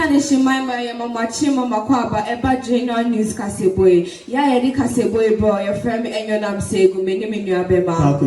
de shimai ya mama chima makwaba eba general news kaseboy. Ya edi kaseboy boy your friend enyo nam Seigu many abema.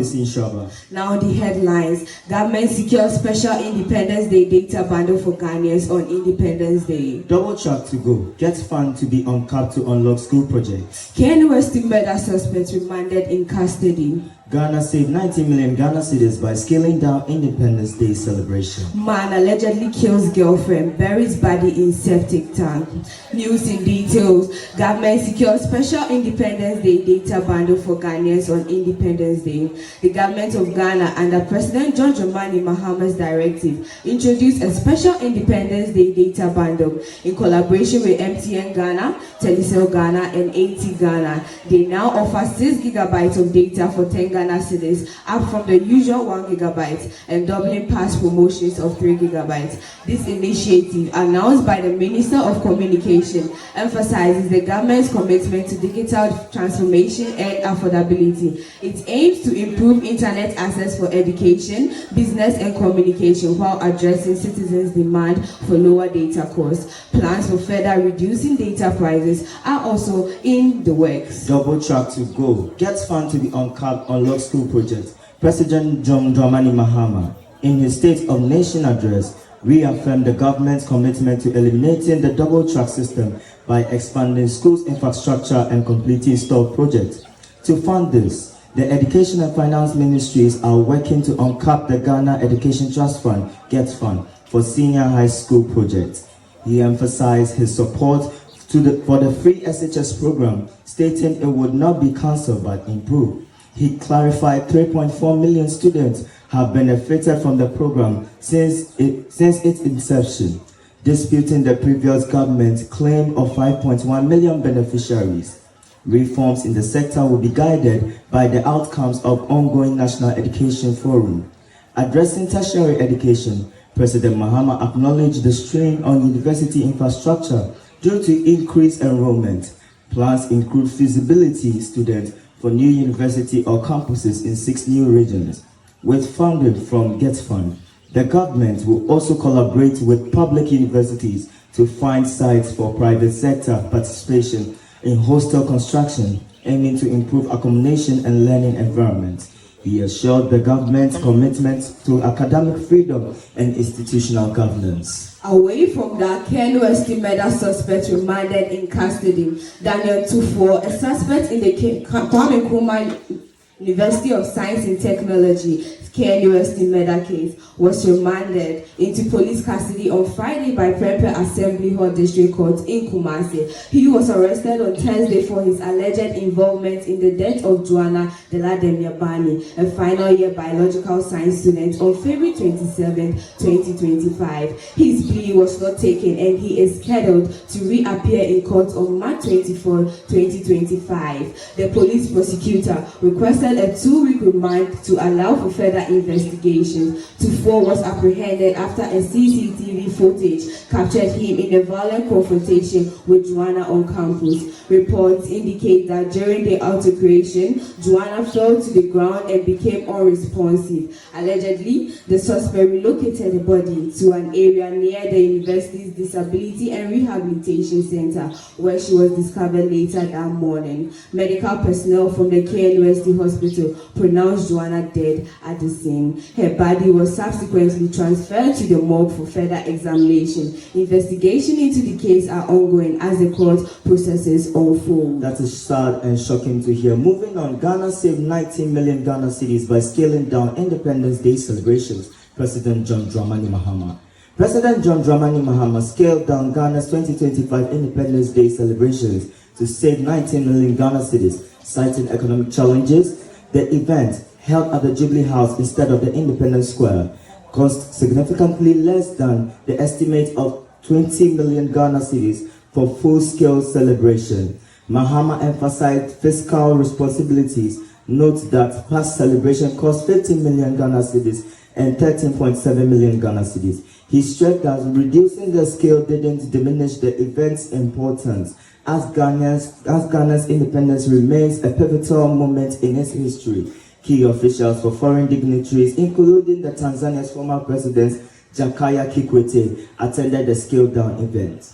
Now the headlines. Government secures special Independence Day data bundle for Ghanaians on Independence Day. Double track to go. Get fund to be uncapped to unlock school projects. Ken West murder suspect remanded in custody. Ghana saved 90 million Ghana cedis by scaling down Independence Day celebration. Man allegedly kills girlfriend, buries body in septic tank. News in details. Government secures special Independence Day data bundle for Ghanaians on Independence Day. The government of Ghana, under President John Dramani Mahama's directive, introduced a special Independence Day data bundle in collaboration with MTN Ghana, Telecel Ghana, and AT Ghana. They now offer 6 gigabytes of data for 10 Ghana cedis, up from the usual 1 gigabyte and doubling past promotions of 3 gigabytes. This initiative, announced by the Minister of Communication, emphasizes the government's commitment to digital transformation and affordability. It aims to improve internet access for education, business, and communication while addressing citizens' demand for lower data costs. Plans for further reducing data prices are also in the works. Double track to go. Get fund to be uncapped unlock school projects. President John Dramani Mahama, in his State of Nation address, reaffirmed the government's commitment to eliminating the double track system by expanding schools' infrastructure and completing stalled projects. To fund this, the Education and Finance Ministries are working to uncap the Ghana Education Trust Fund, GET Fund, for senior high school projects. He emphasized his support for the free SHS program, stating it would not be cancelled but improved. He clarified 3.4 million students have benefited from the program since its inception, disputing the previous government's claim of 5.1 million beneficiaries. Reforms in the sector will be guided by the outcomes of ongoing National Education Forum. Addressing tertiary education, President Mahama acknowledged the strain on university infrastructure due to increased enrollment. Plans include feasibility students for new university or campuses in 6 new regions. With funding from GET Fund, the government will also collaborate with public universities to find sites for private sector participation in hostel construction, aiming to improve accommodation and learning environments. He assured the government's commitment to academic freedom and institutional governance. Away from that, Ken West murder suspect remanded in custody. Daniel Tufo, a suspect in the Kwame Nkrumah University of Science and Technology Ken West murder case, was remanded into police custody on Friday by Prempeh Assembly Hall District Court in Kumasi. He was arrested on Thursday for his alleged involvement in the death of Joanna Delademiabani, a final year biological science student, on February 27, 2025. His plea was not taken and he is scheduled to reappear in court on March 24, 2025. The police prosecutor requested a 2-week remand to allow for further investigation. Tufo was apprehended after a CCTV footage captured him in a violent confrontation with Joanna on campus. Reports indicate that during the altercation, Joanna fell to the ground and became unresponsive. Allegedly, the suspect relocated the body to an area near the university's Disability and Rehabilitation Center, where she was discovered later that morning. Medical personnel from the KNUST hospital pronounced Joanna dead at the scene. Her body was subsequently transferred to the morgue for further examination. Investigation into the case are ongoing as the court processes unfold. That is sad and shocking to hear. Moving on, Ghana saved 19 million Ghana cedis by scaling down Independence Day celebrations. President John Dramani Mahama. President John Dramani Mahama scaled down Ghana's 2025 Independence Day celebrations to save 19 million Ghana cedis, citing economic challenges. The event, held at the Jubilee House instead of the Independence Square, cost significantly less than the estimate of 20 million Ghana cedis for full-scale celebration. Mahama emphasized fiscal responsibilities. Note that past celebration cost 15 million Ghana cedis and 13.7 million Ghana cedis. He stressed that reducing the scale didn't diminish the event's importance, as Ghana's independence remains a pivotal moment in its history. Key officials for foreign dignitaries, including the Tanzania's former president Jakaya Kikwete, attended the scale down event.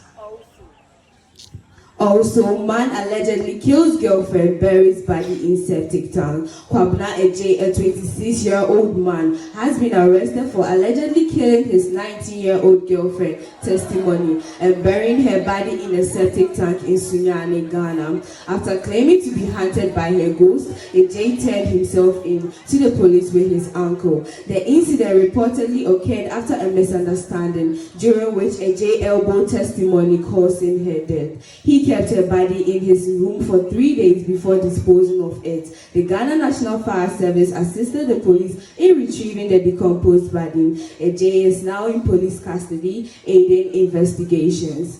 Also, man allegedly kills girlfriend, buries body in septic tank. Kwabna Eje, a 26-year-old man, has been arrested for allegedly killing his 19-year-old girlfriend, testimony, and burying her body in a septic tank in Sunyani, Ghana. After claiming to be haunted by her ghost, Eje turned himself in to the police with his uncle. The incident reportedly occurred after a misunderstanding, during which Eje elbowed testimony, causing her death. He kept her body in his room for 3 days before disposing of it. The Ghana National Fire Service assisted the police in retrieving the decomposed body. Eje is now in police custody, aiding investigations.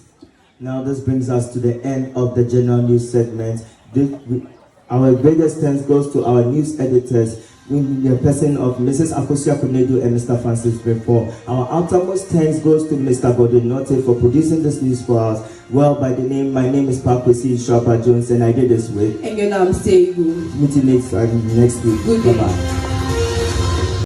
Now this brings us to the end of the general news segment. Our greatest thanks goes to our news editors, in the person of Mrs. Akosia Kunedu and Mr. Francis Brepo. Our uttermost thanks goes to Mr. Gordon Notte for producing this news for us. Well, my name is Pakwesi Shapa Jones, and I did this with. And your name is Seigu. Meeting next week. Good day. Bye-bye.